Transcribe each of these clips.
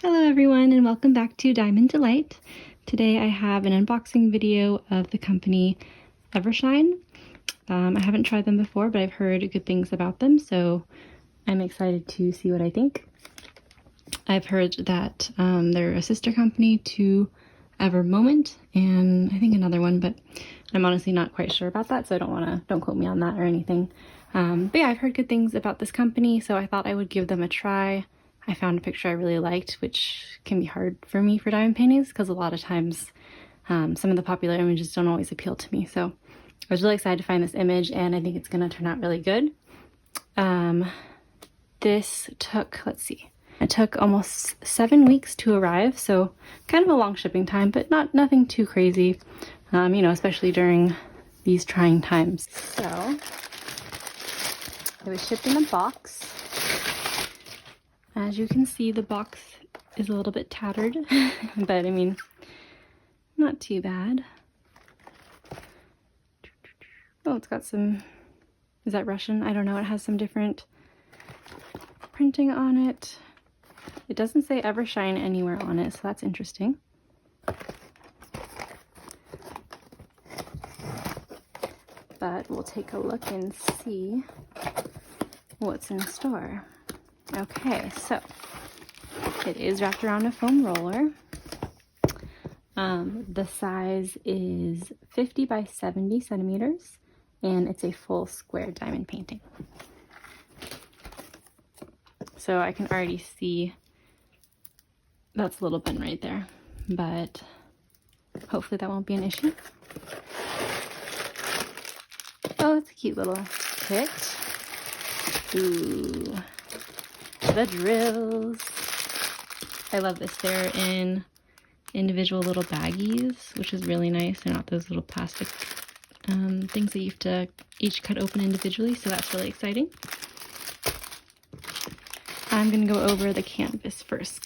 Hello everyone and welcome back to Diamond Delight. Today I have an unboxing video of the company EverShine. I haven't tried them before, but I've heard good things about them, so I'm excited to see what I think. I've heard that they're a sister company to EverMoment and I think another one, but I'm honestly not quite sure about that, so don't quote me on that or anything. But yeah, I've heard good things about this company, so I thought I would give them a try. I found a picture I really liked, which can be hard for me for diamond paintings because a lot of times some of the popular images don't always appeal to me. So I was really excited to find this image and I think it's going to turn out really good. This took, it took almost 7 weeks to arrive, so kind of a long shipping time, but nothing too crazy, you know, especially during these trying times. So it was shipped in a box. As you can see, the box is a little bit tattered, but I mean, not too bad. Oh, it's got some, is that Russian? I don't know. It has some different printing on it. It doesn't say EverShine anywhere on it, so that's interesting. But we'll take a look and see what's in store. Okay, so it is wrapped around a foam roller. The size is 50 by 70 centimeters, and it's a full square diamond painting. So I can already see that's a little bent right there, but hopefully that won't be an issue. Oh, it's a cute little kit. Ooh. The drills. I love this. They're in individual little baggies, which is really nice. They're not those little plastic things that you have to each cut open individually, so that's really exciting. I'm going to go over the canvas first.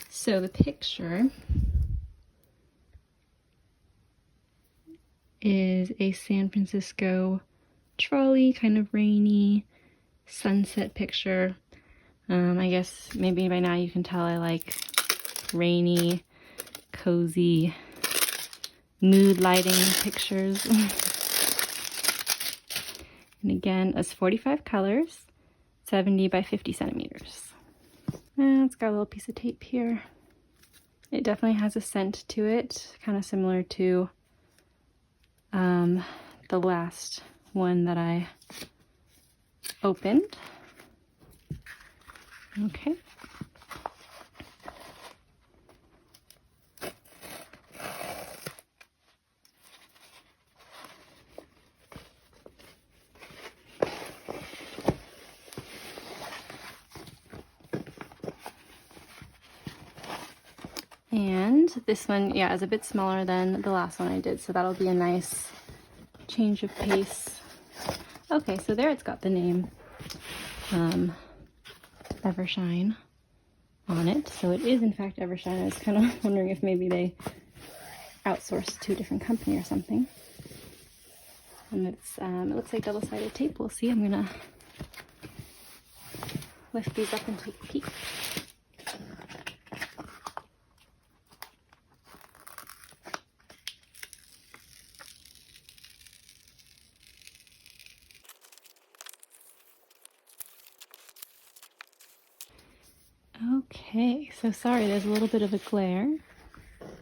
So the picture is a San Francisco trolley, kind of rainy sunset picture. I guess maybe by now you can tell I like rainy, cozy, mood lighting pictures. And again, it's 45 colors, 70 by 50 centimeters. And it's got a little piece of tape here. It definitely has a scent to it, kind of similar to the last one that I opened. Okay. And this one, yeah, is a bit smaller than the last one I did, so that'll be a nice change of pace. Okay, so there it's got the name EverShine on it. So it is in fact EverShine. I was kind of wondering if maybe they outsourced to a different company or something. And it's it looks like double-sided tape. We'll see. I'm gonna lift these up and take a peek. Okay, so sorry, there's a little bit of a glare,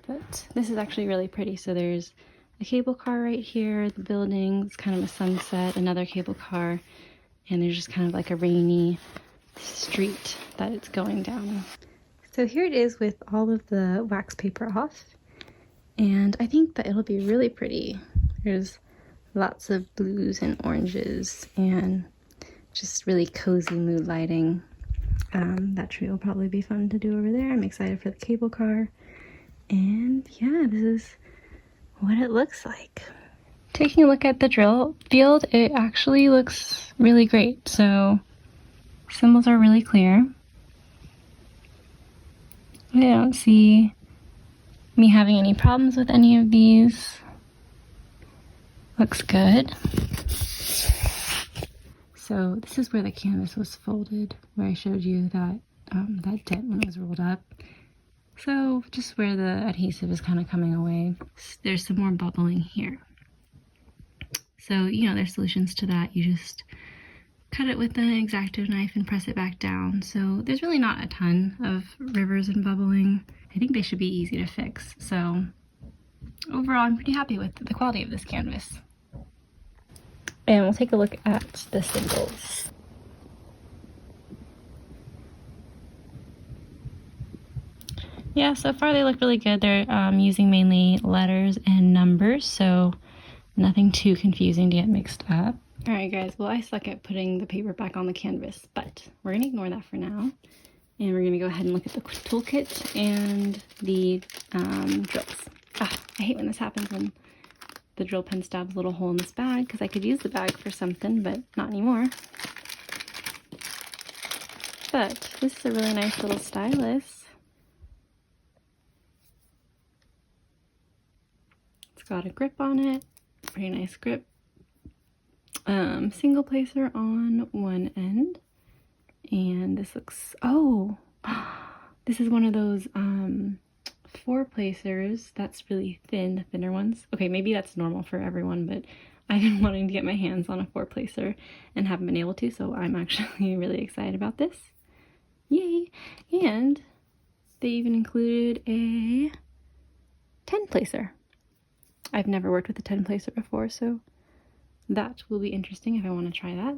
but this is actually really pretty. So there's a cable car right here, the building, it's kind of a sunset, another cable car, and there's just kind of like a rainy street that it's going down. So here it is with all of the wax paper off, and I think that it'll be really pretty. There's lots of blues and oranges and just really cozy mood lighting. That tree will probably be fun to do over there. I'm excited for the cable car. And yeah, this is what it looks like. Taking a look at the drill field, it actually looks really great. So symbols are really clear. I don't see me having any problems with any of these. Looks good. So this is where the canvas was folded, where I showed you that that dent when it was rolled up. So just where the adhesive is kind of coming away, there's some more bubbling here. So, you know, there's solutions to that. You just cut it with an X-Acto knife and press it back down. So there's really not a ton of rivers and bubbling. I think they should be easy to fix. So overall, I'm pretty happy with the quality of this canvas. And we'll take a look at the symbols. Yeah, so far they look really good. They're using mainly letters and numbers, so nothing too confusing to get mixed up. Alright guys, well I suck at putting the paper back on the canvas, but we're going to ignore that for now. And we're going to go ahead and look at the toolkit and the drills. Ah, I hate when this happens, when the drill pen stabs a little hole in this bag, because I could use the bag for something, but not anymore. But this is a really nice little stylus. It's got a grip on it, pretty nice grip. Single placer on one end, and this looks, oh, this is one of those 4 placers that's really thin, the thinner ones. Okay, maybe that's normal for everyone, but I've been wanting to get my hands on a 4 placer and haven't been able to, so I'm actually really excited about this. Yay! And they even included a 10 placer. I've never worked with a 10 placer before, so that will be interesting if I want to try that.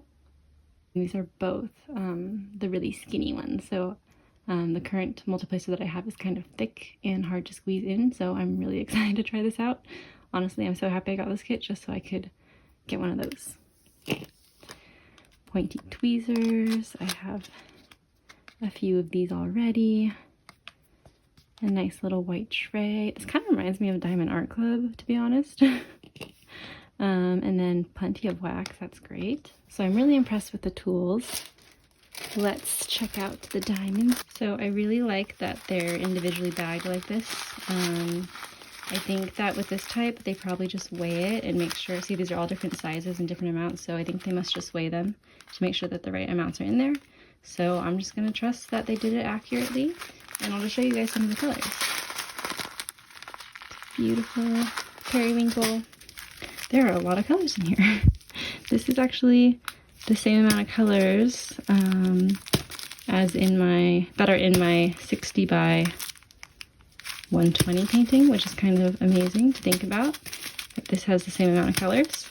These are both the really skinny ones, so the current multiplacer that I have is kind of thick and hard to squeeze in, so I'm really excited to try this out. Honestly, I'm so happy I got this kit just so I could get one of those. Pointy tweezers, I have a few of these already. A nice little white tray. This kind of reminds me of Diamond Art Club, to be honest. And then plenty of wax, that's great. So I'm really impressed with the tools. Let's check out the diamonds. So I really like that they're individually bagged like this. I think that with this type, they probably just weigh it and make sure, see these are all different sizes and different amounts, so I think they must just weigh them to make sure that the right amounts are in there. So I'm just going to trust that they did it accurately, and I'll just show you guys some of the colors. Beautiful periwinkle. There are a lot of colors in here. This is actually the same amount of colors as in my, that are in my 60 by 120 painting, which is kind of amazing to think about. But this has the same amount of colors.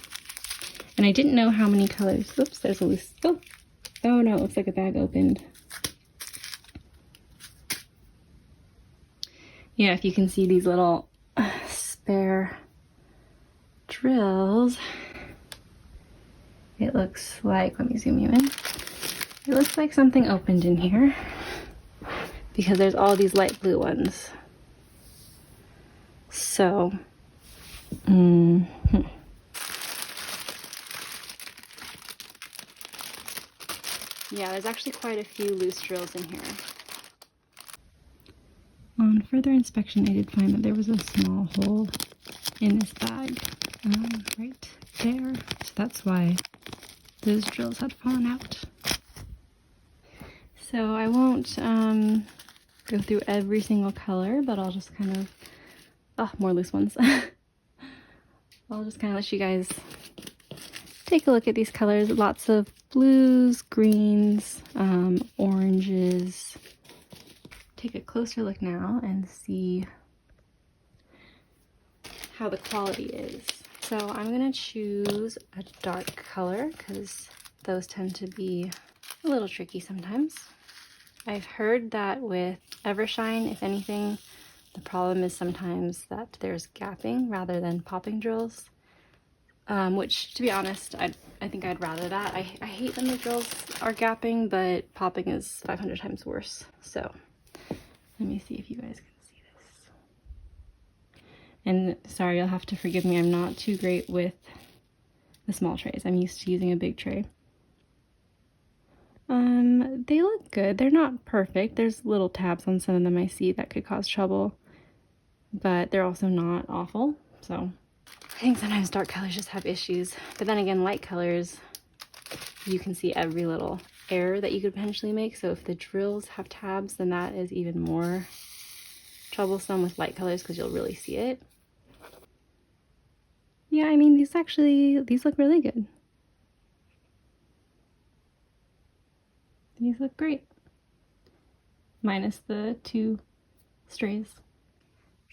And I didn't know how many colors. Oops, there's a loose, oh no, it looks like a bag opened. Yeah, if you can see these little spare drills, it looks like, let me zoom you in. It looks like something opened in here because there's all these light blue ones. So, yeah, there's actually quite a few loose drills in here. On further inspection, I did find that there was a small hole in this bag, right there. So that's why those drills had fallen out. So I won't go through every single color, but I'll just kind of, more loose ones. I'll just kind of let you guys take a look at these colors. Lots of blues, greens, oranges. Take a closer look now and see how the quality is. So I'm gonna choose a dark color because those tend to be a little tricky sometimes. I've heard that with EverShine, if anything, the problem is sometimes that there's gapping rather than popping drills, which, to be honest, I think I'd rather that. I hate when the drills are gapping, but popping is 500 times worse. So let me see if you guys can see this. And sorry, you'll have to forgive me, I'm not too great with the small trays. I'm used to using a big tray. They look good. They're not perfect. There's little tabs on some of them I see that could cause trouble, but they're also not awful. So I think sometimes dark colors just have issues. But then again, light colors, you can see every little error that you could potentially make. So if the drills have tabs, then that is even more troublesome with light colors because you'll really see it. Yeah, I mean, these look really good. These look great. Minus the 2 strays.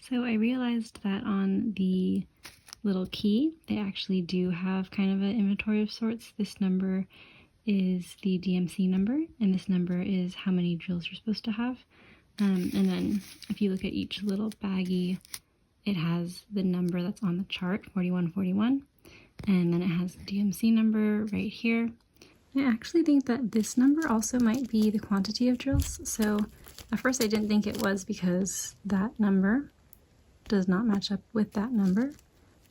So I realized that on the little key, they actually do have kind of an inventory of sorts. This number is the DMC number, and this number is how many drills you're supposed to have. And then if you look at each little baggie, it has the number that's on the chart, 4141, and then it has the DMC number right here. I actually think that this number also might be the quantity of drills. So at first I didn't think it was because that number does not match up with that number,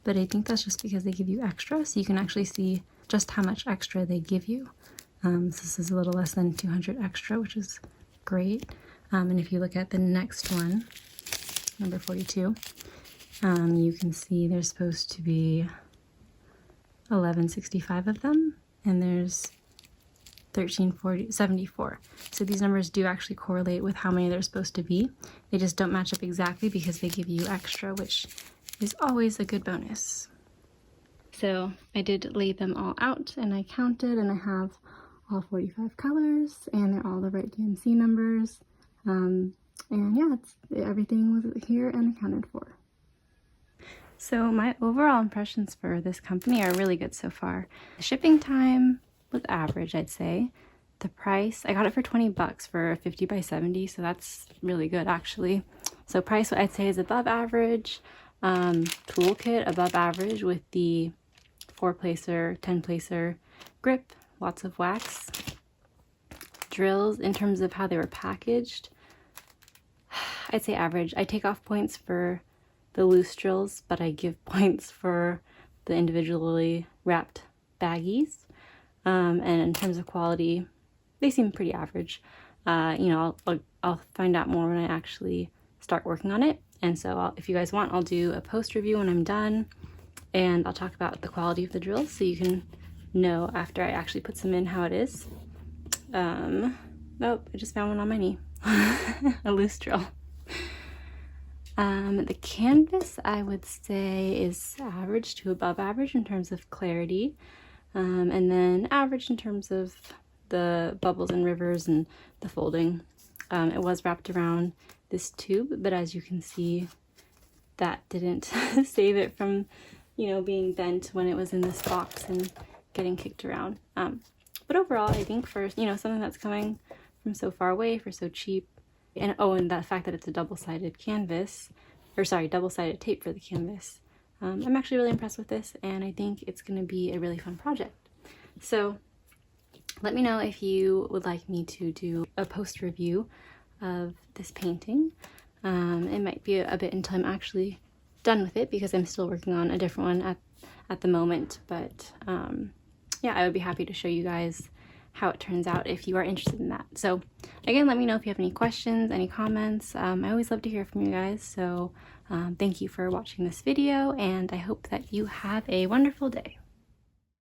but I think that's just because they give you extra, so you can actually see just how much extra they give you. So this is a little less than 200 extra, which is great. And if you look at the next one, number 42, you can see there's supposed to be 1165 of them, and there's 1374. So these numbers do actually correlate with how many there's supposed to be. They just don't match up exactly because they give you extra, which is always a good bonus. So I did lay them all out and I counted, and I have all 45 colors and they're all the right DMC numbers. And yeah, everything was here and accounted for. So my overall impressions for this company are really good so far. The shipping time was average, I'd say. The price, I got it for 20 bucks for a 50 by 70, so that's really good actually. So price, I'd say, is above average. Toolkit above average with the 4-placer, 10-placer grip, lots of wax. Drills, in terms of how they were packaged, I'd say average. I take off points for the loose drills, but I give points for the individually wrapped baggies. And in terms of quality, they seem pretty average. You know, I'll find out more when I actually start working on it. And so if you guys want, I'll do a post review when I'm done, and I'll talk about the quality of the drills so you can know after I actually put some in how it is. Oh, I just found one on my knee. A loose drill. The canvas, I would say, is average to above average in terms of clarity. And then average in terms of the bubbles and rivers and the folding. It was wrapped around this tube, but as you can see, that didn't save it from, you know, being bent when it was in this box and getting kicked around. But overall, I think for, you know, something that's coming from so far away for so cheap, and oh, and the fact that it's a double-sided canvas, or sorry, double-sided tape for the canvas, I'm actually really impressed with this, and I think it's going to be a really fun project. So let me know if you would like me to do a post review of this painting. It might be a bit until I'm actually done with it because I'm still working on a different one at the moment, but yeah, I would be happy to show you guys how it turns out if you are interested in that. So again, let me know if you have any questions, any comments. I always love to hear from you guys, so thank you for watching this video, and I hope that you have a wonderful day.